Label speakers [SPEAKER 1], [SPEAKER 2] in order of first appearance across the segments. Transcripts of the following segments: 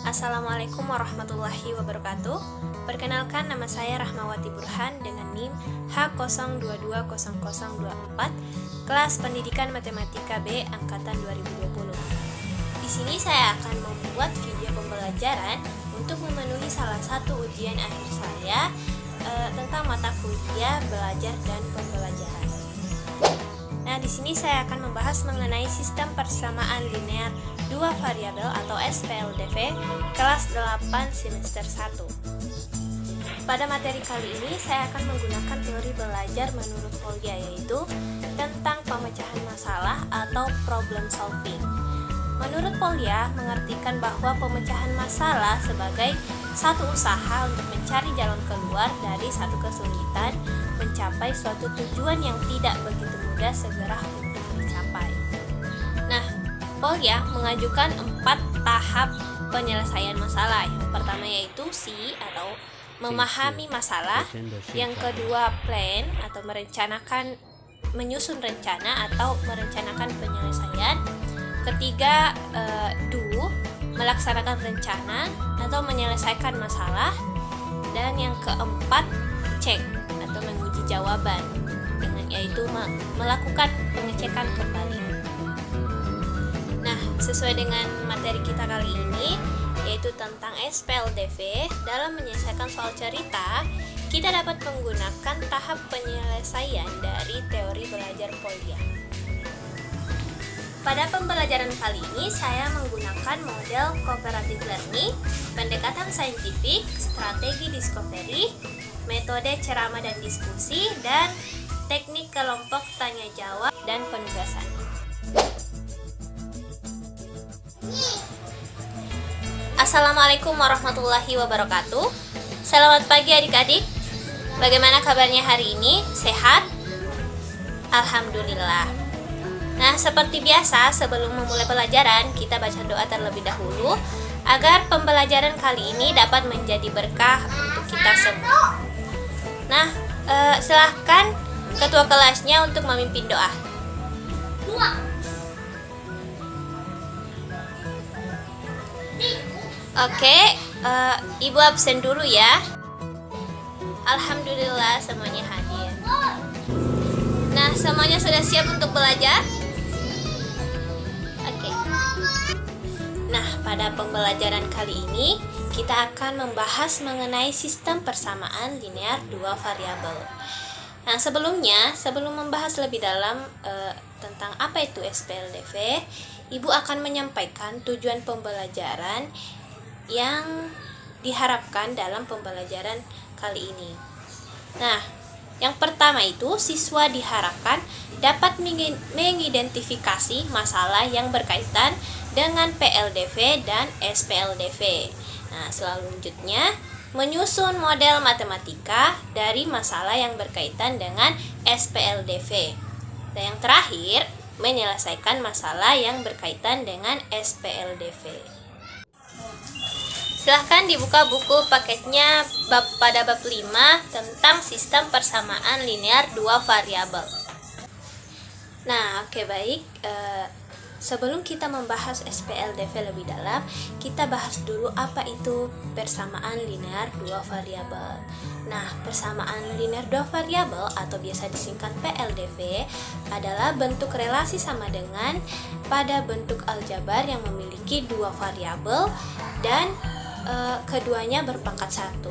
[SPEAKER 1] Assalamualaikum warahmatullahi wabarakatuh. Perkenalkan, nama saya Rahmawati Burhan dengan NIM H02200024, kelas Pendidikan Matematika B angkatan 2020. Di sini saya akan membuat video pembelajaran untuk memenuhi salah satu ujian akhir saya tentang mata kuliah belajar dan pembelajaran. Nah, di sini saya akan membahas mengenai sistem persamaan linear dua variabel atau SPLDV kelas 8 semester 1. Pada materi kali ini saya akan menggunakan teori belajar menurut Polya, yaitu tentang pemecahan masalah atau problem solving. Menurut Polya mengartikan bahwa pemecahan masalah sebagai satu usaha untuk mencari jalan keluar dari satu kesulitan mencapai suatu tujuan yang tidak begitu mudah segera untuk dicapai. Nah, Polya mengajukan 4 tahap penyelesaian masalah. Yang pertama yaitu C atau memahami masalah, yang kedua plan atau menyusun rencana atau merencanakan penyelesaian, ketiga do melaksanakan rencana atau menyelesaikan masalah, dan yang keempat check atau menguji jawaban, dengan yaitu melakukan pengecekan kembali. Nah, sesuai dengan materi kita kali ini, yaitu tentang SPLDV, dalam menyelesaikan soal cerita, kita dapat menggunakan tahap penyelesaian dari teori belajar Polya. Pada pembelajaran kali ini, saya menggunakan model cooperative learning, pendekatan saintifik, strategi discovery, metode ceramah dan diskusi, dan teknik kelompok tanya jawab dan penugasan. Assalamualaikum warahmatullahi wabarakatuh. Selamat pagi adik-adik. Bagaimana kabarnya hari ini? Sehat? Alhamdulillah. Nah, seperti biasa, sebelum memulai pelajaran, kita baca doa terlebih dahulu agar pembelajaran kali ini dapat menjadi berkah untuk kita semua. Nah, silahkan ketua kelasnya untuk memimpin doa. Oke, Ibu absen dulu ya. Alhamdulillah semuanya hadir. Nah, semuanya sudah siap untuk belajar? Oke. Nah, pada pembelajaran kali ini kita akan membahas mengenai sistem persamaan linear dua variabel. Nah, sebelum membahas lebih dalam tentang apa itu SPLDV, Ibu akan menyampaikan tujuan pembelajaran yang diharapkan dalam pembelajaran kali ini. Nah, yang pertama itu, siswa diharapkan dapat mengidentifikasi masalah yang berkaitan dengan PLDV dan SPLDV. Nah, selanjutnya menyusun model matematika dari masalah yang berkaitan dengan SPLDV. Dan yang terakhir, menyelesaikan masalah yang berkaitan dengan SPLDV. Silahkan dibuka buku paketnya pada bab 5 tentang sistem persamaan linear dua variabel. Nah, oke, baik. Sebelum kita membahas SPLDV lebih dalam, kita bahas dulu apa itu persamaan linear dua variabel. Nah, persamaan linear dua variabel atau biasa disingkat PLDV adalah bentuk relasi sama dengan pada bentuk aljabar yang memiliki dua variabel dan keduanya berpangkat 1.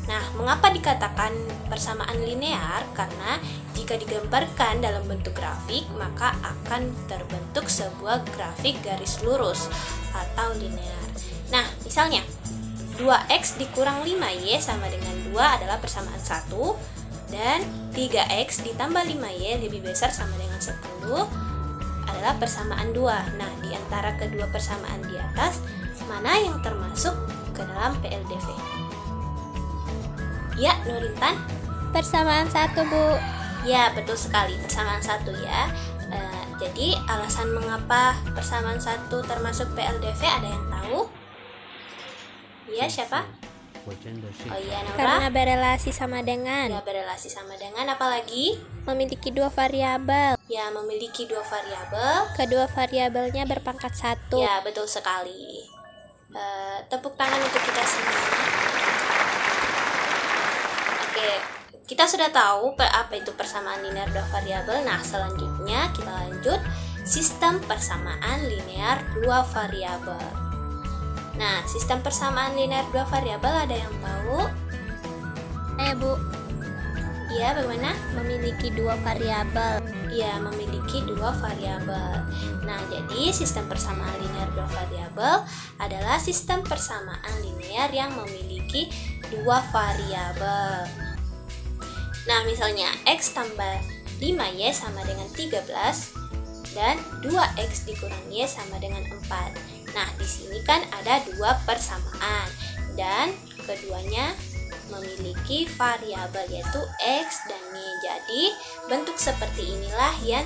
[SPEAKER 1] Nah, mengapa dikatakan persamaan linear? Karena jika digambarkan dalam bentuk grafik, maka akan terbentuk sebuah grafik garis lurus atau linear. Nah, misalnya 2x dikurang 5y sama dengan 2 adalah persamaan 1, dan 3x ditambah 5y lebih besar sama dengan 10 adalah persamaan 2. Nah, di antara kedua persamaan di atas, mana yang termasuk ke dalam PLDV? Ya, Nurintan?
[SPEAKER 2] Persamaan 1, Bu.
[SPEAKER 1] Ya, betul sekali, persamaan 1 ya. Jadi, alasan mengapa persamaan 1 termasuk PLDV ada yang tahu? Ya, siapa? Oh iya, Naura?
[SPEAKER 2] Karena berelasi sama dengan.
[SPEAKER 1] Ya, berelasi sama dengan apa lagi?
[SPEAKER 2] Memiliki dua variabel.
[SPEAKER 1] Ya, memiliki dua variabel.
[SPEAKER 2] Kedua variabelnya berpangkat 1.
[SPEAKER 1] Ya, betul sekali. Tepuk tangan untuk kita semua. Oke, kita sudah tahu apa itu persamaan linear dua variabel. Nah, selanjutnya kita lanjut sistem persamaan linear dua variabel. Nah, sistem persamaan linear dua variabel ada yang tahu?
[SPEAKER 2] Bu,
[SPEAKER 1] Iya, bagaimana?
[SPEAKER 2] memiliki dua variabel.
[SPEAKER 1] Ya, memiliki dua variabel. Nah, jadi sistem persamaan linear dua variabel adalah sistem persamaan linear yang memiliki dua variabel. Nah, misalnya x tambah 5y sama dengan 13 dan 2x dikurang y sama dengan 4. Nah, di sini kan ada dua persamaan dan keduanya memiliki variabel yaitu x dan y. Jadi, bentuk seperti inilah yang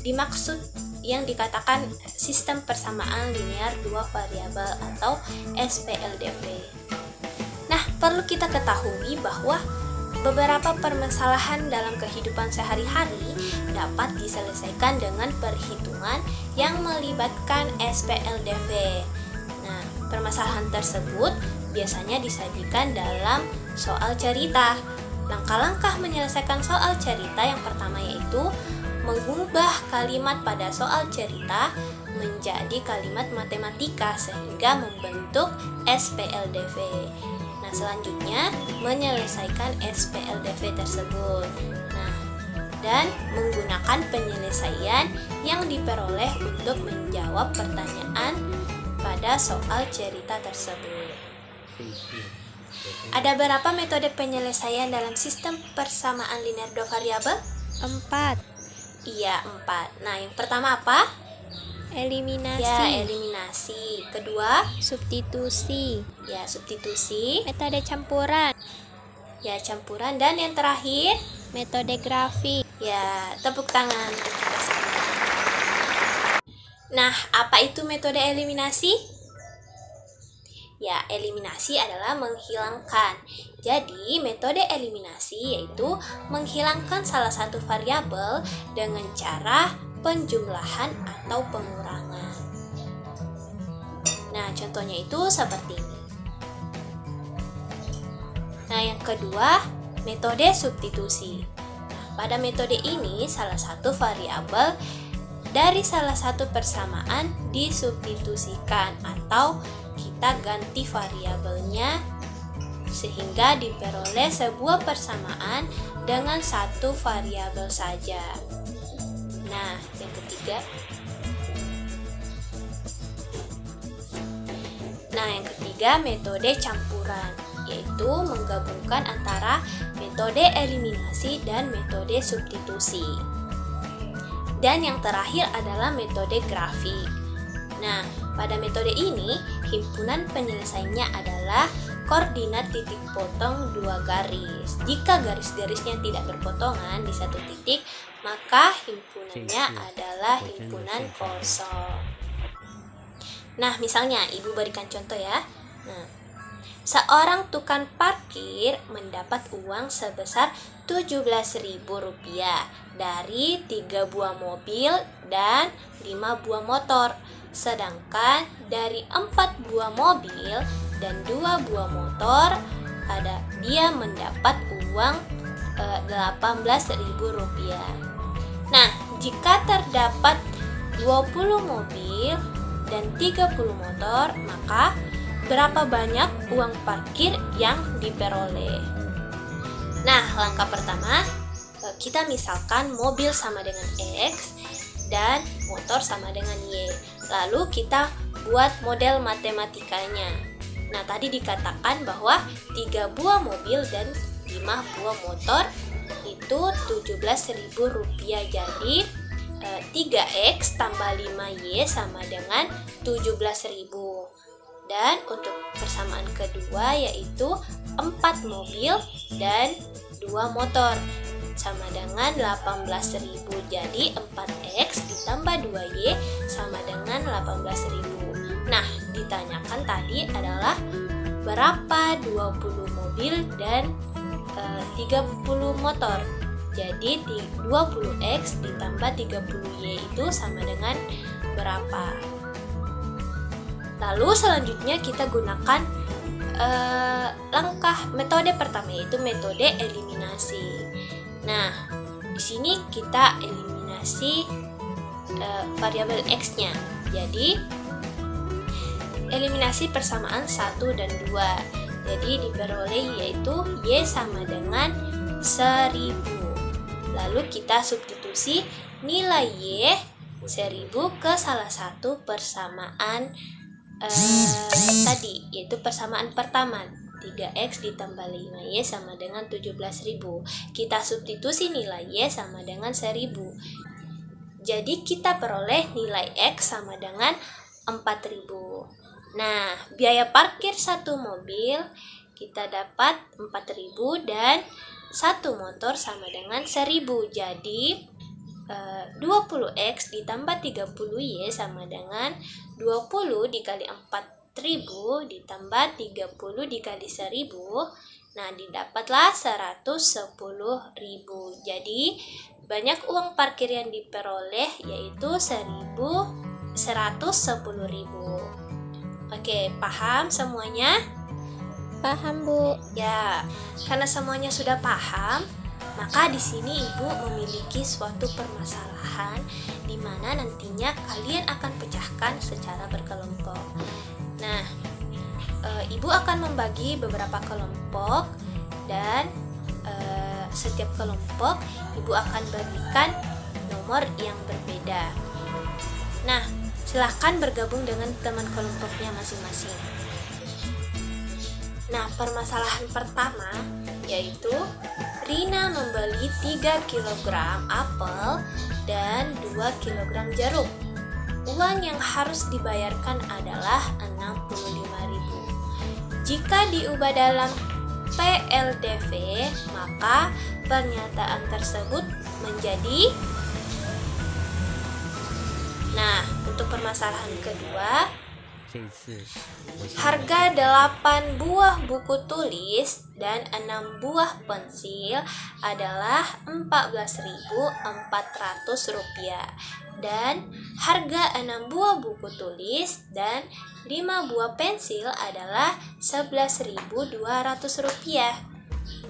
[SPEAKER 1] dimaksud yang dikatakan sistem persamaan linear dua variabel atau SPLDV. Nah, perlu kita ketahui bahwa beberapa permasalahan dalam kehidupan sehari-hari dapat diselesaikan dengan perhitungan yang melibatkan SPLDV. Nah, permasalahan tersebut biasanya disajikan dalam soal cerita. Langkah-langkah menyelesaikan soal cerita yang pertama yaitu mengubah kalimat pada soal cerita menjadi kalimat matematika sehingga membentuk SPLDV. Nah, selanjutnya menyelesaikan SPLDV tersebut. Nah, dan menggunakan penyelesaian yang diperoleh untuk menjawab pertanyaan pada soal cerita tersebut. Ada berapa metode penyelesaian dalam sistem persamaan linear dua variabel?
[SPEAKER 2] 4.
[SPEAKER 1] Iya, 4. Nah, yang pertama apa?
[SPEAKER 2] Eliminasi.
[SPEAKER 1] Ya, eliminasi. Kedua,
[SPEAKER 2] Substitusi.
[SPEAKER 1] ya, substitusi.
[SPEAKER 2] Metode campuran.
[SPEAKER 1] Ya, campuran. Dan yang terakhir,
[SPEAKER 2] Metode grafik.
[SPEAKER 1] ya, tepuk tangan untuk kita semua. Nah, apa itu metode eliminasi? Ya, eliminasi adalah menghilangkan. Jadi, metode eliminasi yaitu menghilangkan salah satu variabel dengan cara penjumlahan atau pengurangan. Nah, contohnya itu seperti ini. Nah, yang kedua, metode substitusi. Nah, pada metode ini, salah satu variabel dari salah satu persamaan disubstitusikan atau kita ganti variabelnya sehingga diperoleh sebuah persamaan dengan satu variabel saja. Nah, yang ketiga. Nah, yang ketiga metode campuran, yaitu menggabungkan antara metode eliminasi dan metode substitusi. Dan yang terakhir adalah metode grafik. Nah, pada metode ini, himpunan penyelesaiannya adalah koordinat titik potong dua garis. Jika garis-garisnya tidak berpotongan di satu titik, maka himpunannya adalah himpunan kosong. Nah, misalnya, Ibu berikan contoh ya. Nah, seorang tukang parkir mendapat uang sebesar Rp17.000 dari 3 buah mobil dan 5 buah motor. Sedangkan dari 4 buah mobil dan 2 buah motor dia mendapat uang Rp18.000. Nah, jika terdapat 20 mobil dan 30 motor, maka berapa banyak uang parkir yang diperoleh? Nah, langkah pertama, kita misalkan mobil sama dengan X dan motor sama dengan Y. Lalu kita buat model matematikanya. Nah, tadi dikatakan bahwa 3 buah mobil dan 5 buah motor itu Rp17.000. Jadi 3X tambah 5Y sama dengan 17.000. Dan untuk persamaan kedua yaitu 4 mobil dan 2 motor sama dengan 18.000. Jadi 4X ditambah 2Y sama dengan 18.000. Nah, ditanyakan tadi adalah berapa 20 mobil dan 30 motor. Jadi 20X ditambah 30Y itu sama dengan berapa? Lalu selanjutnya kita gunakan metode pertama, yaitu metode eliminasi. Nah, di sini kita eliminasi variabel x-nya. Jadi eliminasi persamaan 1 dan 2. Jadi diperoleh yaitu y sama dengan 1000. Lalu kita substitusi nilai y 1000 ke salah satu persamaan tadi, yaitu persamaan pertama, 3x ditambah 5y sama dengan 17.000. Kita substitusi nilai y sama dengan 1000. Jadi kita peroleh nilai x sama dengan 4.000. Nah, biaya parkir satu mobil kita dapat 4.000 dan satu motor sama dengan 1.000. Jadi 20x ditambah 30y sama dengan 20 dikali 4.000 ditambah 30 dikali 1.000. Nah, didapatlah 110.000. Jadi banyak uang parkir yang diperoleh yaitu 110.000. Oke, paham semuanya?
[SPEAKER 2] Paham, Bu.
[SPEAKER 1] Ya, karena semuanya sudah paham, maka di sini Ibu memiliki suatu permasalahan di mana nantinya kalian akan pecahkan secara berkelompok. Nah, Ibu akan membagi beberapa kelompok dan setiap kelompok Ibu akan berikan nomor yang berbeda. Nah, silahkan bergabung dengan teman kelompoknya masing-masing. Nah, permasalahan pertama yaitu Rina membeli 3 kg apel dan 2 kg jeruk. Uang yang harus dibayarkan adalah 65.000. Jika diubah dalam PLDV, maka pernyataan tersebut menjadi. Nah, untuk permasalahan kedua, harga 8 buah buku tulis dan 6 buah pensil adalah Rp14.400 dan harga 6 buah buku tulis dan 5 buah pensil adalah Rp11.200.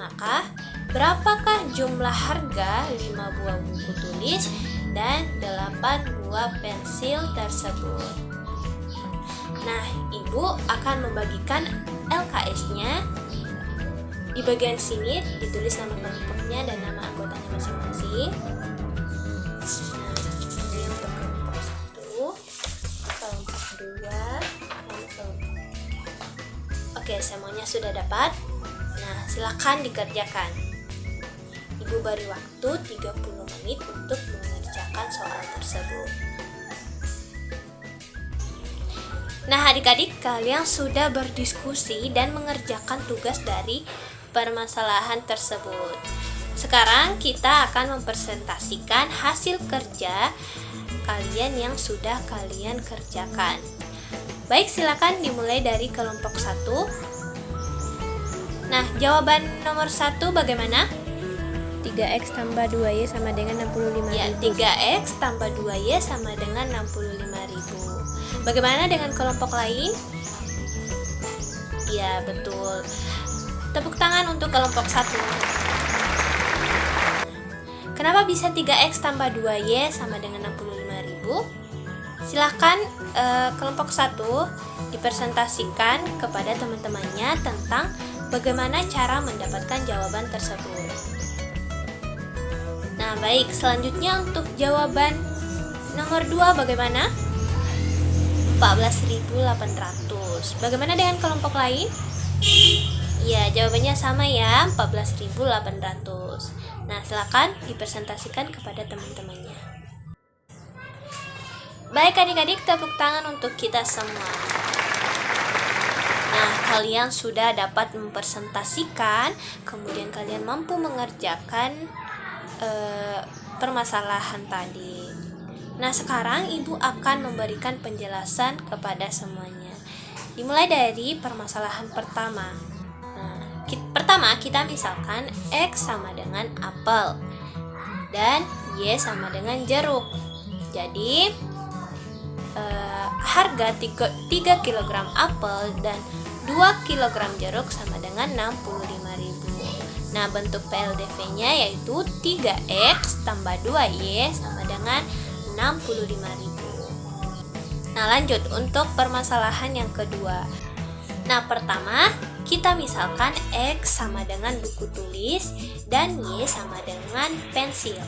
[SPEAKER 1] Maka, berapakah jumlah harga 5 buah buku tulis dan 8 buah pensil tersebut? Nah, Ibu akan membagikan LKS-nya. Di bagian sini ditulis nama kelompoknya dan nama anggotanya masing-masing. Nah, ini untuk kelompok 1, kelompok 2, dan kelompok 3. Oke, semuanya sudah dapat. Nah, silakan dikerjakan. Ibu beri waktu 30 menit untuk mengerjakan soal tersebut. Nah, adik-adik, kalian sudah berdiskusi dan mengerjakan tugas dari permasalahan tersebut. Sekarang kita akan mempresentasikan hasil kerja kalian yang sudah kalian kerjakan. Baik, silakan dimulai dari kelompok 1. Nah, jawaban nomor 1 bagaimana?
[SPEAKER 2] 3x tambah 2y sama dengan 65.000.
[SPEAKER 1] Ya, 3x tambah 2y sama dengan 65.000. Bagaimana dengan kelompok lain? Ya, betul. Tepuk tangan untuk kelompok 1. Kenapa bisa 3x tambah 2y sama dengan 65.000? Silahkan kelompok 1 dipresentasikan kepada teman-temannya tentang bagaimana cara mendapatkan jawaban tersebut. Nah, baik, selanjutnya untuk jawaban nomor 2 bagaimana? 14.800. Bagaimana dengan kelompok lain? Ya, jawabannya sama ya, 14.800. Nah, silakan dipresentasikan kepada teman-temannya. Baik adik-adik, tepuk tangan untuk kita semua. Nah, kalian sudah dapat mempresentasikan, kemudian kalian mampu mengerjakan permasalahan tadi. Nah, sekarang Ibu akan memberikan penjelasan kepada semuanya. Dimulai dari permasalahan pertama. Nah, pertama kita misalkan X sama dengan apel dan Y sama dengan jeruk. Jadi, harga 3 kg apel dan 2 kg jeruk sama dengan 65.000. Nah, bentuk PLDV-nya yaitu 3X tambah 2Y sama dengan 65.000. Nah, lanjut untuk permasalahan yang kedua. Nah, pertama kita misalkan X sama dengan buku tulis dan Y sama dengan pensil.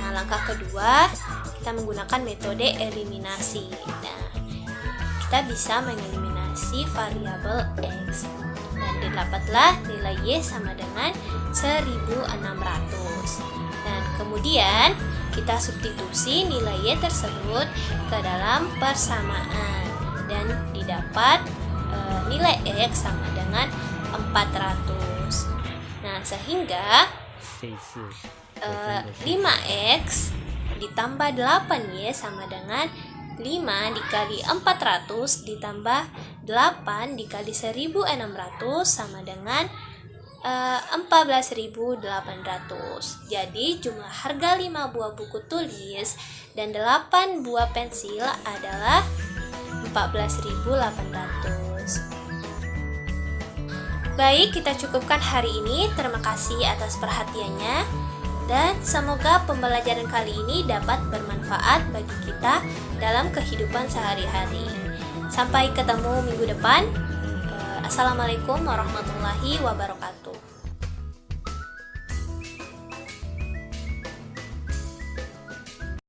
[SPEAKER 1] Nah, langkah kedua kita menggunakan metode eliminasi. Nah, kita bisa mengeliminasi variabel X dan didapatlah nilai Y sama dengan 1.600. Dan kemudian kita substitusi nilai Y tersebut ke dalam persamaan dan didapat nilai X sama dengan 400. Nah, sehingga 5X ditambah 8Y sama dengan 5 dikali 400 ditambah 8 dikali 1.600 sama dengan 14.800. Jadi jumlah harga 5 buah buku tulis dan 8 buah pensil adalah 14.800. Baik, kita cukupkan hari ini. Terima kasih atas perhatiannya dan semoga pembelajaran kali ini dapat bermanfaat bagi kita dalam kehidupan sehari-hari. Sampai ketemu minggu depan. Assalamualaikum warahmatullahi wabarakatuh.